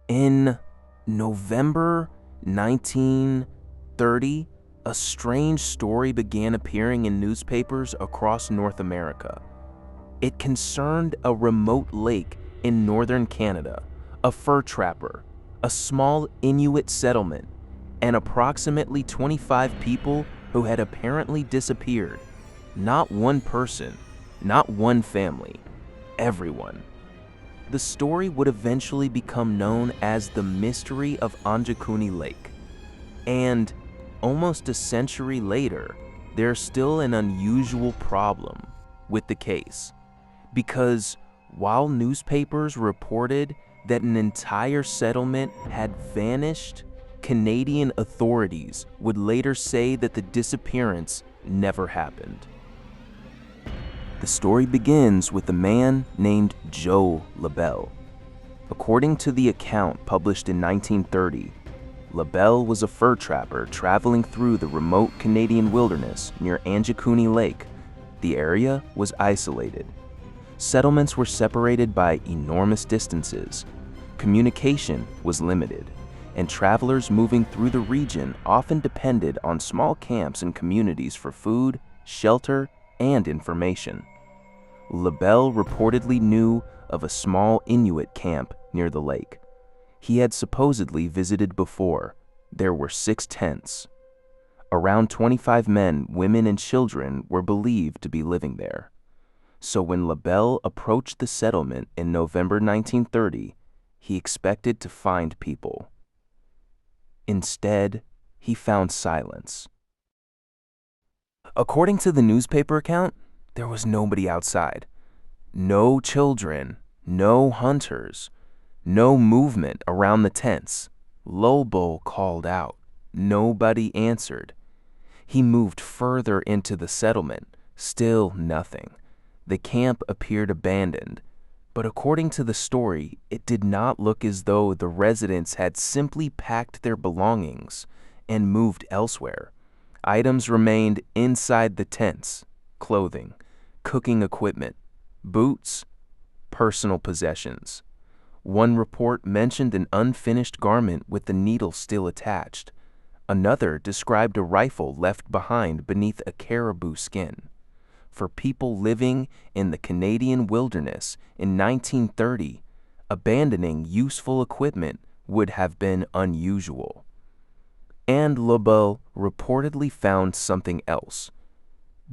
In November 1930, a strange story began appearing in newspapers across North America. It concerned a remote lake in northern Canada, a fur trapper, a small Inuit settlement, and approximately 25 people who had apparently disappeared. Not one person, not one family, everyone. The story would eventually become known as the Mystery of Angikuni Lake. And almost a century later, there's still an unusual problem with the case. Because while newspapers reported that an entire settlement had vanished, Canadian authorities would later say that the disappearance never happened. The story begins with a man named Joe Labelle. According to the account published in 1930, Labelle was a fur trapper traveling through the remote Canadian wilderness near Angikuni Lake. The area was isolated. Settlements were separated by enormous distances. Communication was limited, and travelers moving through the region often depended on small camps and communities for food, shelter, and information. Labelle reportedly knew of a small Inuit camp near the lake. He had supposedly visited before. There were 6 tents. Around 25 men, women, and children were believed to be living there. So when Labelle approached the settlement in November 1930, he expected to find people. Instead, he found silence. According to the newspaper account, there was nobody outside. No children, no hunters, no movement around the tents. Labelle called out. Nobody answered. He moved further into the settlement. Still nothing. The camp appeared abandoned, but according to the story, it did not look as though the residents had simply packed their belongings and moved elsewhere. Items remained inside the tents: clothing, cooking equipment, boots, personal possessions. One report mentioned an unfinished garment with the needle still attached. Another described a rifle left behind beneath a caribou skin. For people living in the Canadian wilderness in 1930, abandoning useful equipment would have been unusual. And Labelle reportedly found something else: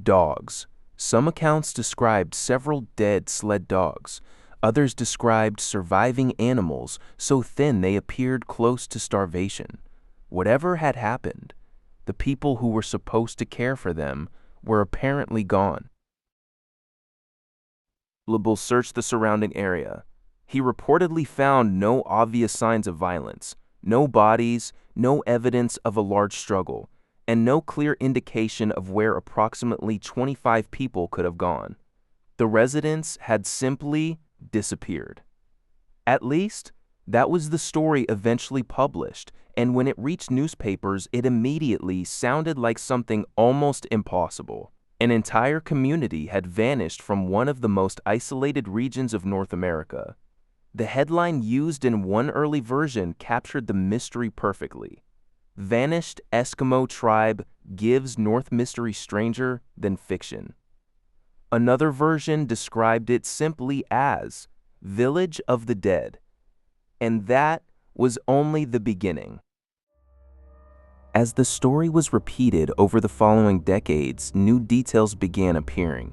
dogs. Some accounts described several dead sled dogs. Others described surviving animals so thin they appeared close to starvation. Whatever had happened, the people who were supposed to care for them were apparently gone. Labelle searched the surrounding area. He reportedly found no obvious signs of violence, no bodies, no evidence of a large struggle, and no clear indication of where approximately 25 people could have gone. The residents had simply disappeared. At least, that was the story eventually published, and when it reached newspapers, it immediately sounded like something almost impossible. An entire community had vanished from one of the most isolated regions of North America. The headline used in one early version captured the mystery perfectly. Vanished Eskimo tribe gives North mystery stranger than fiction. Another version described it simply as Village of the Dead. And that was only the beginning. As the story was repeated over the following decades, new details began appearing.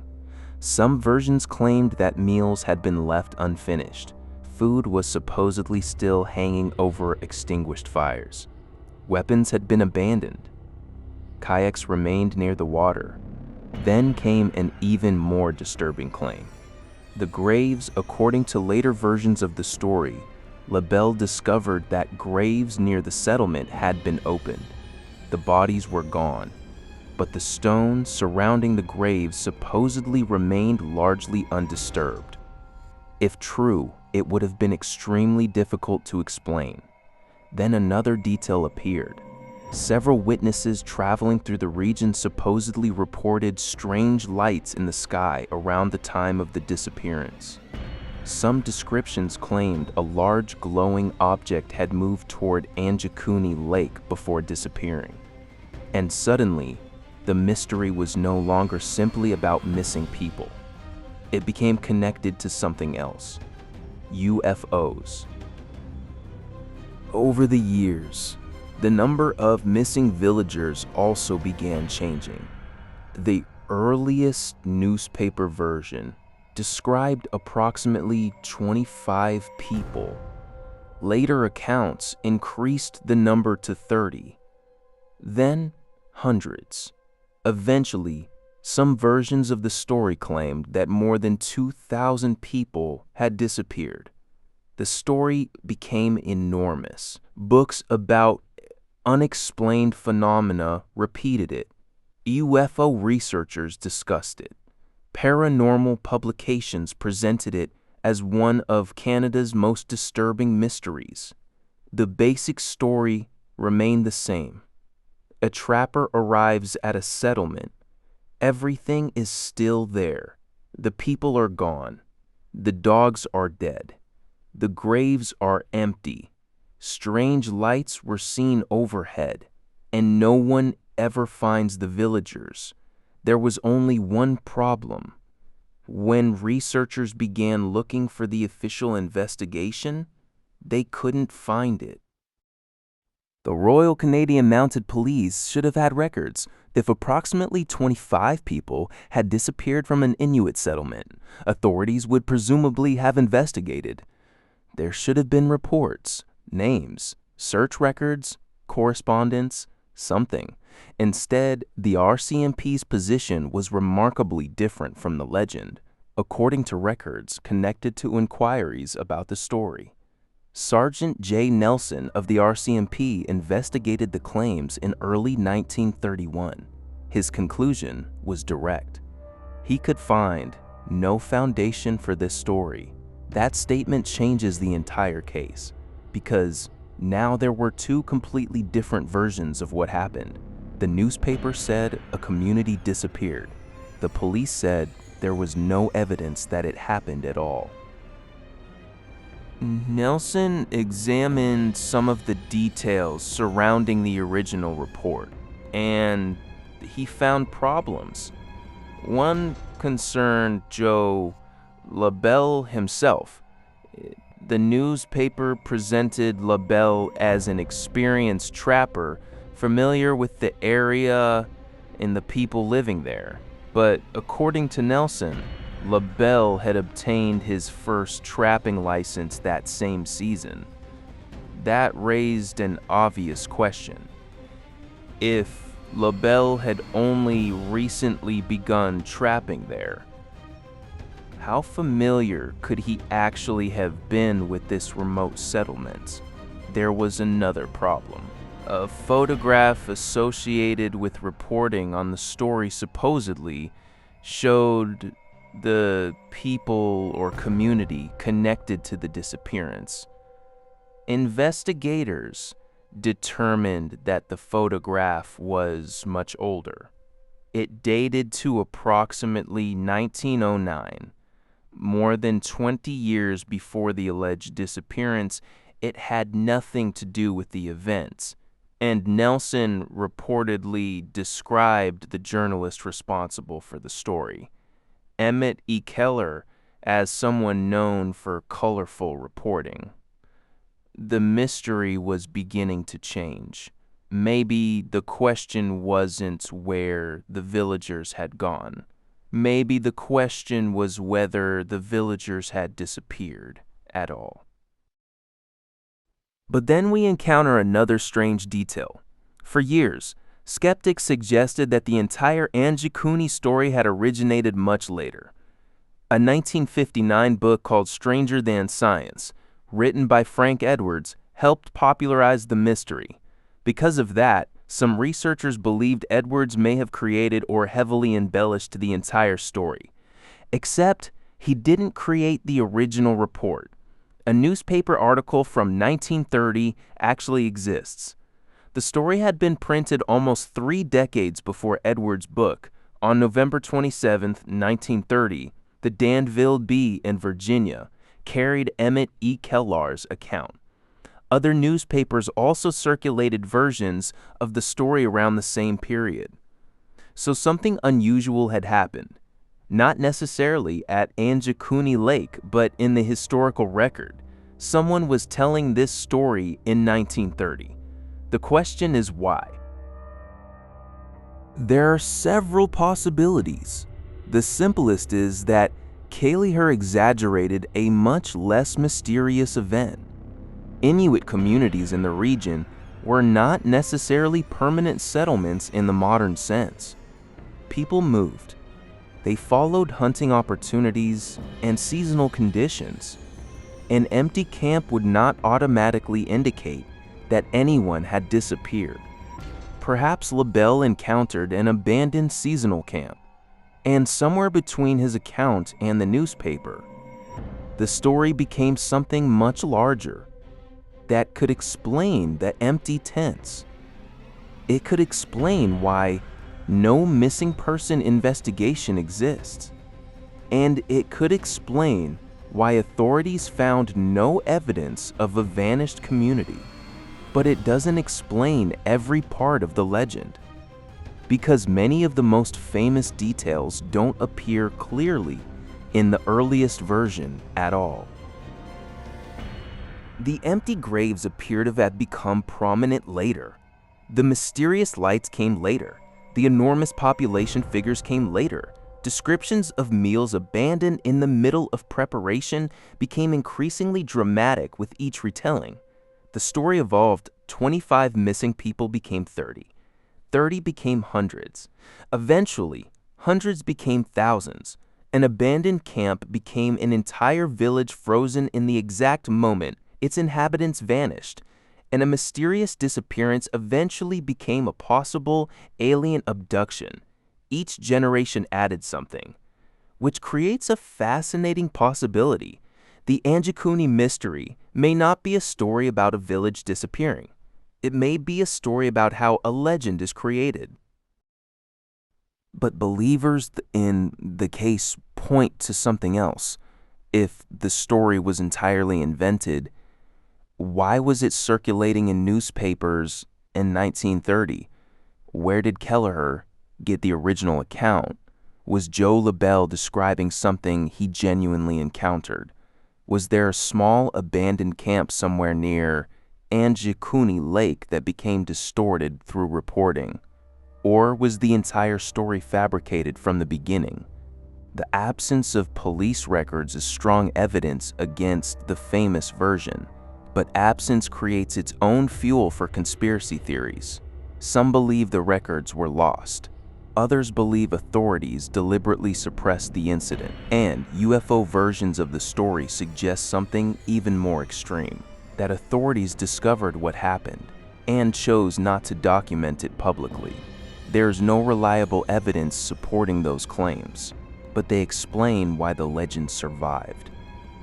Some versions claimed that meals had been left unfinished. Food was supposedly still hanging over extinguished fires. Weapons had been abandoned. Kayaks remained near the water. Then came an even more disturbing claim. The graves, according to later versions of the story, Labelle discovered that graves near the settlement had been opened. The bodies were gone, but the stones surrounding the graves supposedly remained largely undisturbed. If true, it would have been extremely difficult to explain. Then another detail appeared. Several witnesses traveling through the region supposedly reported strange lights in the sky around the time of the disappearance. Some descriptions claimed a large glowing object had moved toward Angikuni Lake before disappearing. And suddenly, the mystery was no longer simply about missing people. It became connected to something else: UFOs. Over the years, the number of missing villagers also began changing. The earliest newspaper version described approximately 25 people. Later accounts increased the number to 30, then hundreds. Eventually, some versions of the story claimed that more than 2,000 people had disappeared. The story became enormous. Books about unexplained phenomena repeated it. UFO researchers discussed it. Paranormal publications presented it as one of Canada's most disturbing mysteries. The basic story remained the same. A trapper arrives at a settlement. Everything is still there. The people are gone. The dogs are dead. The graves are empty. Strange lights were seen overhead, and no one ever finds the villagers. There was only one problem. When researchers began looking for the official investigation, they couldn't find it. The Royal Canadian Mounted Police should have had records. If approximately 25 people had disappeared from an Inuit settlement, authorities would presumably have investigated. There should have been reports, names, search records, correspondence, something. Instead, the RCMP's position was remarkably different from the legend, according to records connected to inquiries about the story. Sergeant J. Nelson of the RCMP investigated the claims in early 1931. His conclusion was direct. He could find no foundation for this story. That statement changes the entire case, because now there were two completely different versions of what happened. The newspaper said a community disappeared. The police said there was no evidence that it happened at all. Nelson examined some of the details surrounding the original report, and he found problems. One concerned Joe Labelle himself. The newspaper presented Labelle as an experienced trapper, familiar with the area and the people living there. But according to Nelson, Labelle had obtained his first trapping license that same season. That raised an obvious question. If Labelle had only recently begun trapping there, how familiar could he actually have been with this remote settlement? There was another problem. A photograph associated with reporting on the story supposedly showed the people or community connected to the disappearance. Investigators determined that the photograph was much older. It dated to approximately 1909. More than 20 years before the alleged disappearance, it had nothing to do with the events, and Nelson reportedly described the journalist responsible for the story, Emmett E. Keller, as someone known for colorful reporting. The mystery was beginning to change. Maybe the question wasn't where the villagers had gone. Maybe the question was whether the villagers had disappeared at all. But then we encounter another strange detail. For years, skeptics suggested that the entire Angikuni story had originated much later. A 1959 book called Stranger Than Science, written by Frank Edwards, helped popularize the mystery. Because of that, some researchers believed Edwards may have created or heavily embellished the entire story. Except he didn't create the original report. A newspaper article from 1930 actually exists. The story had been printed almost 3 decades before Edwards' book. On November 27, 1930, the Danville Bee in Virginia carried Emmett E. Kellar's account. Other newspapers also circulated versions of the story around the same period. So something unusual had happened, not necessarily at Angikuni Lake, but in the historical record. Someone was telling this story in 1930. The question is why? There are several possibilities. The simplest is that Kelleher exaggerated a much less mysterious event. Inuit communities in the region were not necessarily permanent settlements in the modern sense. People moved. They followed hunting opportunities and seasonal conditions. An empty camp would not automatically indicate that anyone had disappeared. Perhaps Labelle encountered an abandoned seasonal camp, and somewhere between his account and the newspaper, the story became something much larger that could explain the empty tents. It could explain why no missing person investigation exists, and it could explain why authorities found no evidence of a vanished community. But it doesn't explain every part of the legend, because many of the most famous details don't appear clearly in the earliest version at all. The empty graves appear to have become prominent later. The mysterious lights came later. The enormous population figures came later. Descriptions of meals abandoned in the middle of preparation became increasingly dramatic with each retelling. The story evolved. 25 missing people became 30. 30 became hundreds. Eventually, hundreds became thousands. An abandoned camp became an entire village frozen in the exact moment its inhabitants vanished. And a mysterious disappearance eventually became a possible alien abduction. Each generation added something, which creates a fascinating possibility. The Angikuni mystery may not be a story about a village disappearing. It may be a story about how a legend is created. But believers in the case point to something else. If the story was entirely invented, why was it circulating in newspapers in 1930? Where did Kelleher get the original account? Was Joe Labelle describing something he genuinely encountered? Was there a small abandoned camp somewhere near Angikuni Lake that became distorted through reporting? Or was the entire story fabricated from the beginning? The absence of police records is strong evidence against the famous version, but absence creates its own fuel for conspiracy theories. Some believe the records were lost. Others believe authorities deliberately suppressed the incident, and UFO versions of the story suggest something even more extreme, that authorities discovered what happened and chose not to document it publicly. There is no reliable evidence supporting those claims, but they explain why the legend survived.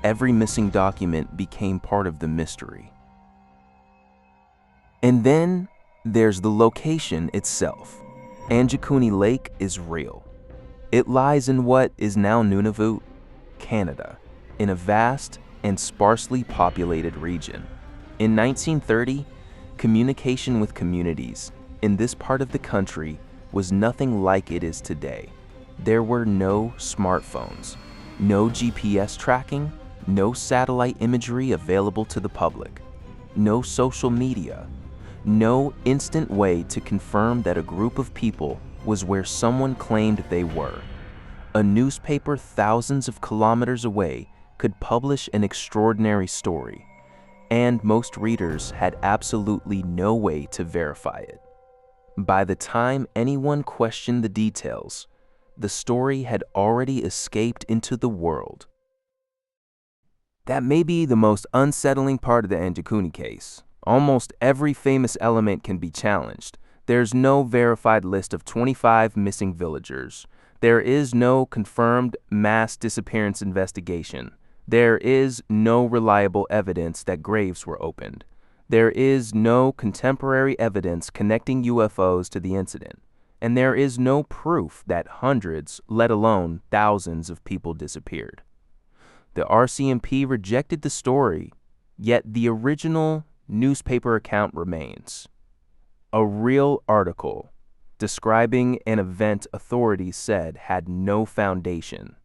Every missing document became part of the mystery. And then there's the location itself. Angikuni Lake is real. It lies in what is now Nunavut, Canada, in a vast and sparsely populated region. In 1930, communication with communities in this part of the country was nothing like it is today. There were no smartphones, no GPS tracking, no satellite imagery available to the public, no social media, no instant way to confirm that a group of people was where someone claimed they were. A newspaper thousands of kilometers away could publish an extraordinary story, and most readers had absolutely no way to verify it. By the time anyone questioned the details, the story had already escaped into the world. That may be the most unsettling part of the Angikuni case. Almost every famous element can be challenged. There's no verified list of 25 missing villagers. There is no confirmed mass disappearance investigation. There is no reliable evidence that graves were opened. There is no contemporary evidence connecting UFOs to the incident. And there is no proof that hundreds, let alone thousands of people disappeared. The RCMP rejected the story, yet the original newspaper account remains. A real article describing an event authorities said had no foundation.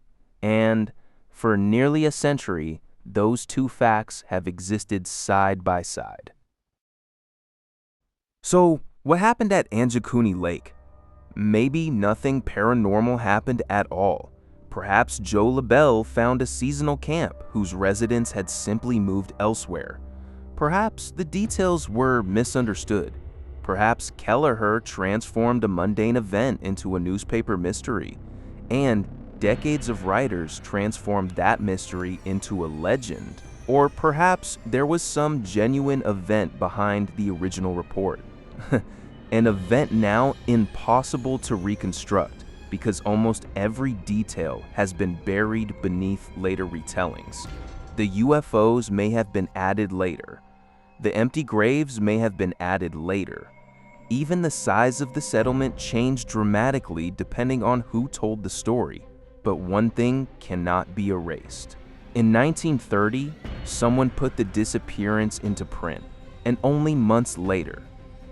And for nearly a century, those two facts have existed side by side. So, what happened at Angikuni Lake? Maybe nothing paranormal happened at all. Perhaps Joe Labelle found a seasonal camp whose residents had simply moved elsewhere. Perhaps the details were misunderstood. Perhaps Kelleher transformed a mundane event into a newspaper mystery, and decades of writers transformed that mystery into a legend. Or perhaps there was some genuine event behind the original report. An event now impossible to reconstruct because almost every detail has been buried beneath later retellings. The UFOs may have been added later. The empty graves may have been added later. Even the size of the settlement changed dramatically depending on who told the story. But one thing cannot be erased. In 1930, someone put the disappearance into print, and only months later,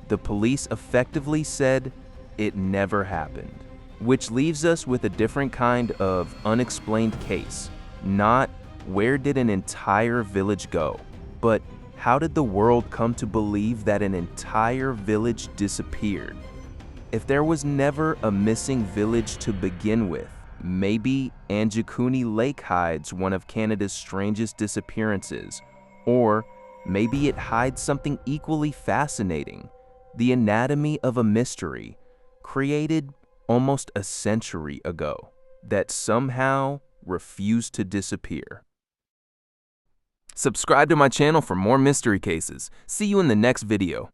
the police effectively said it never happened, which leaves us with a different kind of unexplained case. Not where did an entire village go, but how did the world come to believe that an entire village disappeared? If there was never a missing village to begin with, maybe Angikuni Lake hides one of Canada's strangest disappearances, or maybe it hides something equally fascinating, the anatomy of a mystery created almost a century ago that somehow refused to disappear. Subscribe to my channel for more mystery cases. See you in the next video.